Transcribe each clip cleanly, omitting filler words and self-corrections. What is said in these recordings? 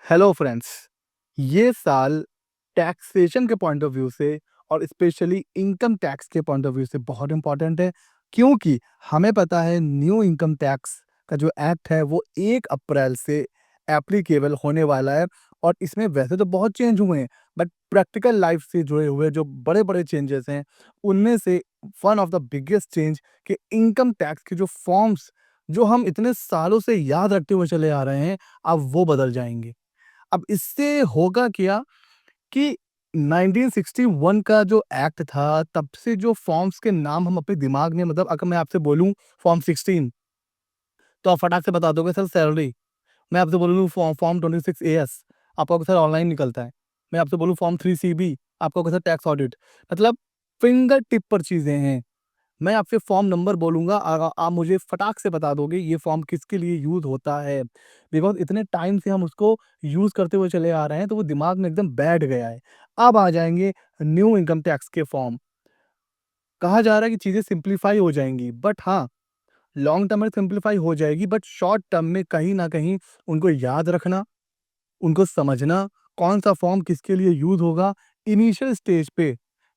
Hello friends, ये साल taxation के पॉइंट ऑफ व्यू से और स्पेशली इनकम टैक्स के पॉइंट ऑफ व्यू से बहुत इम्पोर्टेंट है, क्योंकि हमें पता है न्यू इनकम टैक्स का जो एक्ट है वो 1 अप्रैल से एप्लीकेबल होने वाला है। और इसमें वैसे तो बहुत चेंज हुए हैं, बट प्रैक्टिकल लाइफ से जुड़े हुए जो बड़े-बड़े चेंजेस हैं, उनमें से one of the biggest change कि इनकम टैक्स के जो फॉर्म्स जो हम इतने सालों से याद रखते हुए चले आ रहे हैं, अब वो बदल जाएँगे। अब इससे होगा क्या कि 1961 का जो एक्ट था, तब से जो फॉर्म्स के नाम हम अपने दिमाग में मतलब अगर मैं आपसे बोलूँ फॉर्म 16 तो आप फटाक से बता दोगे सर सैलरी। मैं आपसे बोलूँ फॉर्म 26 एएस आपका सर ऑनलाइन निकलता है। मैं आपसे बोलूँ फॉर्म 3 सीबी आपका सर टैक्स ऑडिट। मतलब फिंगर टिप पर चीज़ें हैं। मैं आपसे फॉर्म नंबर बोलूँगा आप मुझे फटाक से बता दोगे ये फॉर्म किसके लिए यूज़ होता है। बिकॉज़ इतने टाइम से हम उसको यूज़ करते हुए चले आ रहे हैं, तो वो दिमाग में एकदम बैठ गया है। अब आ जाएँगे न्यू इनकम टैक्स के फॉर्म। कहा जा रहा है कि चीज़ें सिम्प्लीफाई हो जाएँगी, बट हाँ, लॉन्ग टर्म में सिम्प्लीफाई हो जाएगी, बट शॉर्ट टर्म में कहीं न कहीं उनको याद रखना, उनको समझना, कौन-सा फॉर्म किसके लिए यूज़ होगा, इनिशियल स्टेज पे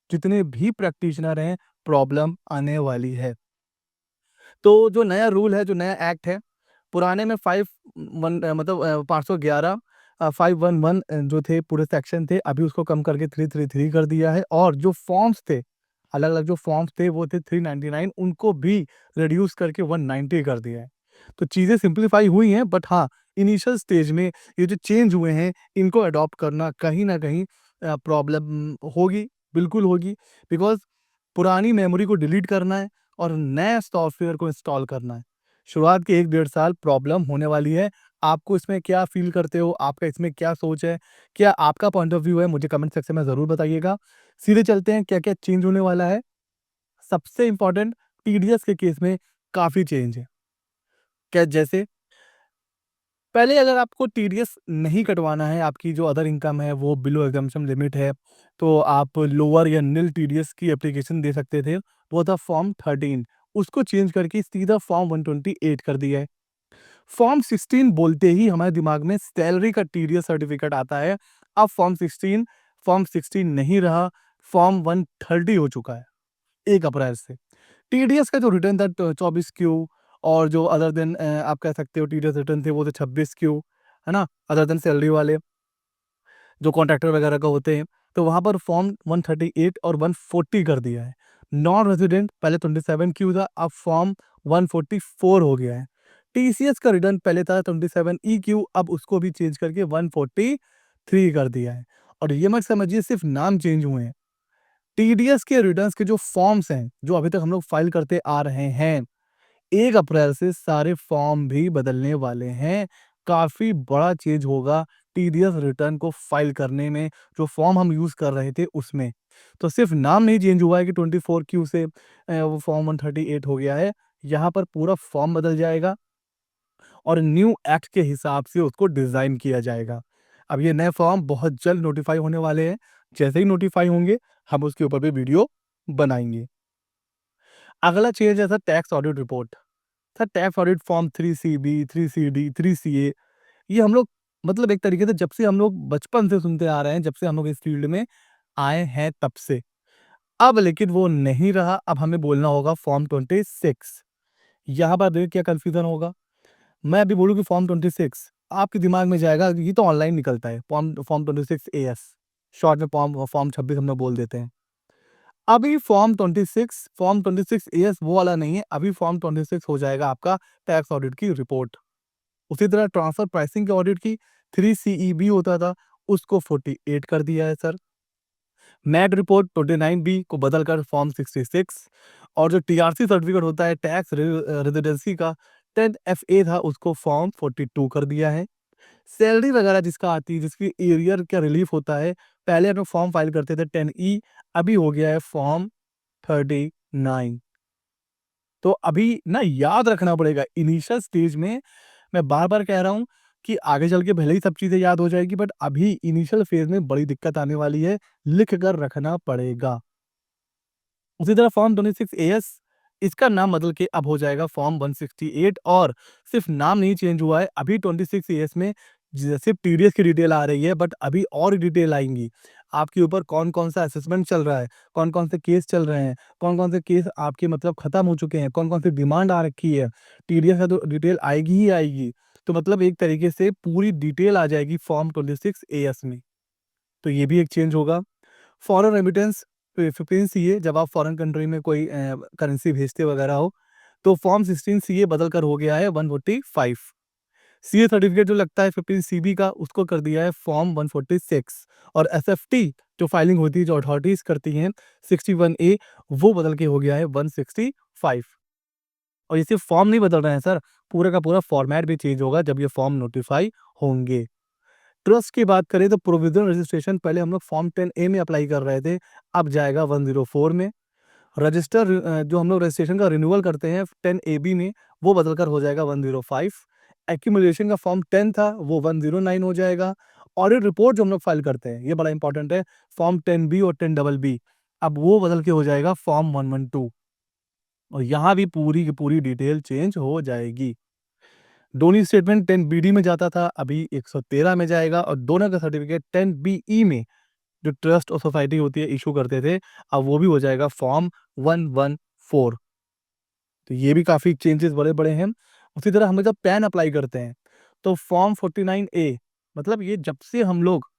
जितने भी प्रैक्टिशनर हैं, प्रॉब्लम आने वाली है। तो जो नया रूल है, जो नया एक्ट है, पुराने में 511 511 जो थे पूरे सेक्शन थे, अभी उसको कम करके 333 कर दिया है। और जो फॉर्म्स थे, अलग-अलग जो फॉर्म्स थे वो थे 399, उनको भी रिड्यूस करके 190 कर दिया है। तो चीज़ें सिम्प्लीफाई हुई हैं, बट हाँ, इनिशियल स्टेज में ये जो चेंज हुए हैं, इनको अडॉप्ट करना कहीं न कहीं प्रॉब्लम होगी, बिल्कुल होगी। बिकॉज़ पुरानी मेमोरी को डिलीट करना है और नए सॉफ्टवेयर को इंस्टॉल करना है। शुरुआत के 1 डेढ़ साल प्रॉब्लम होने वाली है। आपको इसमें क्या फ़ील करते हो? आपका इसमें क्या सोच है? क्या आपका पॉइंट ऑफ व्यू है? मुझे कमेंट सेक्शन में ज़रूर बताइएगा। सीधे चलते हैं क्या-क्या चेंज होने वाला है। सबसे इम्पोर्टेंट टीडीएस के केस में काफ़ी चेंज है। क्या जैसे पहले अगर आपको टीडीएस नहीं कटवाना है, आपकी जो अदर इनकम है वो बिलो एग्जम्पशन लिमिट है, तो आप लोअर या निल टीडीएस की एप्लीकेशन दे सकते थे। वो था फॉर्म 13, उसको चेंज करके सीधा फॉर्म 128 कर दिया है। फॉर्म 16 बोलते ही हमारे दिमाग में सैलरी का टीडीएस सर्टिफिकेट आता है। अब फॉर्म 16 नहीं रहा, फॉर्म 130 हो चुका है 1 अप्रैल से। टीडीएस का जो रिटर्न था 24 क्यू, और जो अदर देन आप कह सकते हो टीडीएस रिटर्न थे वो थे 26 क्यू, है ना? अदर देन सैलरी वाले जो कॉन्ट्रैक्टर वगैरह का होते हैं, तो वहाँ पर फॉर्म 138 और 140 कर दिया है। नॉन रेज़िडेंट पहले 27 क्यू था, अब फॉर्म 144 हो गया है। टीसीएस का रिटर्न पहले था 27 ईक्यू, अब उसको भी चेंज करके 143 कर दिया है। और ये मत समझिए सिर्फ़ नाम चेंज हुए हैं। टीडीएस के रिटर्न्स के जो फॉर्म्स हैं, जो अभी तक हम लोग फाइल करते आ रहे हैं, 1 अप्रैल से सारे फॉर्म भी बदलने वाले हैं। काफ़ी बड़ा चेंज होगा टीडीएस रिटर्न को फाइल करने में, जो फॉर्म हम यूज़ कर रहे थे उसमें। तो सिर्फ़ नाम नहीं चेंज हुआ है कि 24 क्यू से वो फॉर्म 138 हो गया है। यहाँ पर पूरा फॉर्म बदल जाएगा और न्यू एक्ट के हिसाब से उसको डिज़ाइन किया जाएगा। अब ये नए फॉर्म बहुत जल्द नोटिफ़ाई होने वाले हैं। जैसे ही नोटिफ़ाई होंगे, हम उसके ऊपर भी वीडियो बनाएँगे। अगला चेंज है sir tax audit report. Sir tax audit form 3 CB, 3 CD, 3 CA, ये हम लोग मतलब एक तरीके से जब से हम लोग बचपन से सुनते आ रहे हैं, जब से हम लोग इस फील्ड में आए हैं तब से। अब लेकिन वो नहीं रहा, अब हमें बोलना होगा फॉर्म 26। यहाँ पर देखिए क्या कन्फ्यूज़न होगा। मैं अभी बोलूँ कि फॉर्म 26 आपके दिमाग में जाएगा ये तो ऑनलाइन निकलता है, फॉर्म फॉर्म 26 एएस, शॉर्ट में फॉर्म 26 हम लोग बोल देते हैं। अभी फॉर्म 26 एएस वो वाला नहीं है, अभी फॉर्म 26 हो जाएगा आपका टैक्स ऑडिट की रिपोर्ट। उसी तरह ट्रांसफर प्राइसिंग के ऑडिट की 3 सीईबी होता था, उसको 48 कर दिया है सर। मैट रिपोर्ट 29 बी को बदलकर फॉर्म 66, और जो टीआरसी सर्टिफिकेट होता है टैक्स रेजिडेंसी का 10 एफए था, उसको फॉर्म 42 कर दिया है। सैलरी वगैरह जिसका आती है, जिसकी एरियर का रिलीफ होता है, पहले हम लोग फॉर्म फाइल करते थे 10 ई, अभी हो गया है फॉर्म 39। तो अभी ना याद रखना पड़ेगा इनिशियल स्टेज में, मैं बार-बार कह रहा हूँ कि आगे चल के भले ही सब चीज़ें याद हो जाएगी, बट अभी इनिशियल फेज़ में बड़ी दिक्कत आने वाली है, लिख कर रखना पड़ेगा। उसी तरह फॉर्म 26 एएस, इसका नाम बदल के अब हो जाएगा फॉर्म 168, और सिर्फ नाम नहीं चेंज हुआ है, अभी 26 एएस में जैसे टीडीएस की डिटेल आ रही है, बट अभी और डिटेल आएँगी। आपके ऊपर कौन-कौन सा असेसमेंट चल रहा है, कौन-कौन से केस चल रहे हैं, कौन-कौन से केस आपके मतलब खत्म हो चुके हैं, कौन-कौन सी डिमांड आ रखी है। टीडीएस का तो डिटेल आएगी ही आएगी। तो मतलब एक तरीके से पूरी डिटेल आ जाएगी फॉर्म 26 एएस में। तो ये भी एक चेंज होगा। फॉरेन रेमिटेंस 15 सीए, जब आप फॉरेन कंट्री में कोई करेंसी भेजते वगैरह हो, तो फॉर्म 16 सीए बदल कर हो गया है 145। सीए सर्टिफिकेट जो लगता है 15 सीबी का, उसको कर दिया है फॉर्म 146। और एसएफटी जो फाइलिंग होती है, जो अथॉरिटीज करती हैं 61 ए, वो बदल के हो गया है 165। और ये सिर्फ फॉर्म नहीं बदल रहे हैं सर, पूरा का पूरा फॉर्मेट भी चेंज होगा जब ये फॉर्म नोटिफाई होंगे। ट्रस्ट की बात करें तो प्रोविजनल रजिस्ट्रेशन पहले हम लोग फॉर्म 10 ए में अप्लाई कर रहे थे, अब जाएगा 104 में। रजिस्टर जो हम लोग रजिस्ट्रेशन का रिन्यूअल करते हैं 10 ए बी में, वो बदलकर हो जाएगा 105। एक्यूमुलेशन का फॉर्म 10 था, वो 109 हो जाएगा। ऑडिट रिपोर्ट जो हम लोग फाइल करते हैं, ये बड़ा इंपॉर्टेंट है, फॉर्म 10 बी और 10 डबल बी, अब वो बदल के हो जाएगा फॉर्म 112। और यहाँ भी पूरी की पूरी डिटेल चेंज हो जाएगी। डोनी स्टेटमेंट 10 बीडी में जाता था, अभी 113 में जाएगा। और डोनर का सर्टिफिकेट 10 बीई में, जो ट्रस्ट और सोसाइटी होती है इशू करते थे, अब वो भी हो जाएगा फॉर्म 114। तो ये भी काफ़ी चेंजेस बड़े-बड़े हैं। उसी तरह हम लोग जब पैन अप्लाई करते हैं, तो फॉर्म 49 ए, मतलब ये जब से हम लोग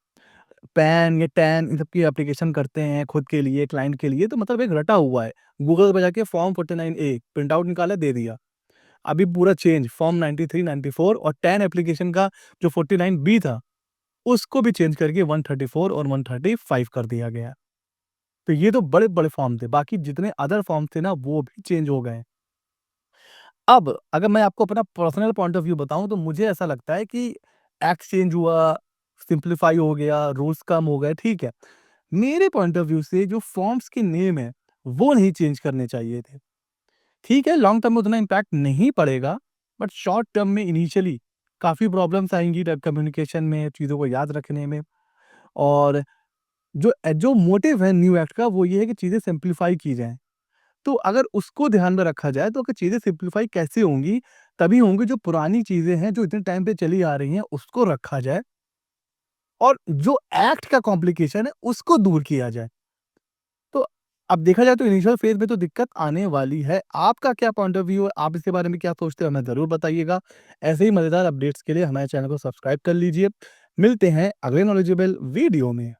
पैन या टैन इन सब की एप्लीकेशन करते हैं खुद के लिए, क्लाइंट के लिए, तो मतलब एक रटा हुआ है। गूगल पे जाके फॉर्म 49 ए प्रिंट आउट निकाला, दे दिया। अभी पूरा चेंज फॉर्म 93, 94 और टैन एप्लीकेशन का जो 49 बी था, उसको भी चेंज करके 134 और 135 कर दिया गया। तो ये तो बड़े-बड़े फॉर्म थे, बाकी जितने अदर फॉर्म थे ना, वो भी चेंज हो गए। अब अगर मैं आपको अपना पर्सनल पॉइंट ऑफ व्यू बताऊँ, तो मुझे ऐसा लगता है कि एक्ट चेंज हुआ, सिम्प्लीफाई हो गया, रूल्स कम हो गए, ठीक है। मेरे पॉइंट ऑफ व्यू से जो फॉर्म्स के नेम है, वो नहीं चेंज करने चाहिए थे। ठीक है, लॉन्ग टर्म में उतना इम्पैक्ट नहीं पड़ेगा, बट शॉर्ट टर्म में इनिशियली काफ़ी प्रॉब्लम्स आएँगी कम्युनिकेशन में, चीज़ों को याद रखने में। और जो मोटिव है न्यू एक्ट का, वो ये है कि चीज़ें सिम्प्लीफाई की जाएँ। तो अगर उसको ध्यान में रखा जाए, तो अगर चीज़ें सिम्प्लीफाई कैसे होंगी? तभी होंगी, जो पुरानी चीज़ें हैं, जो इतने टाइम पे चली आ रही हैं, उसको रखा जाए और जो एक्ट का कॉम्प्लिकेशन है, उसको दूर किया जाए। तो अब देखा जाए तो इनिशियल फेज़ में तो दिक्कत आने वाली है। आपका क्या पॉइंट ऑफ व्यू है? आप इसके बारे में क्या सोचते हो? हमें ज़रूर बताइएगा। ऐसे ही मज़ेदार अपडेट्स के लिए हमारे चैनल को सब्सक्राइब कर लीजिए। मिलते हैं अगले नॉलेजेबल वीडियो में।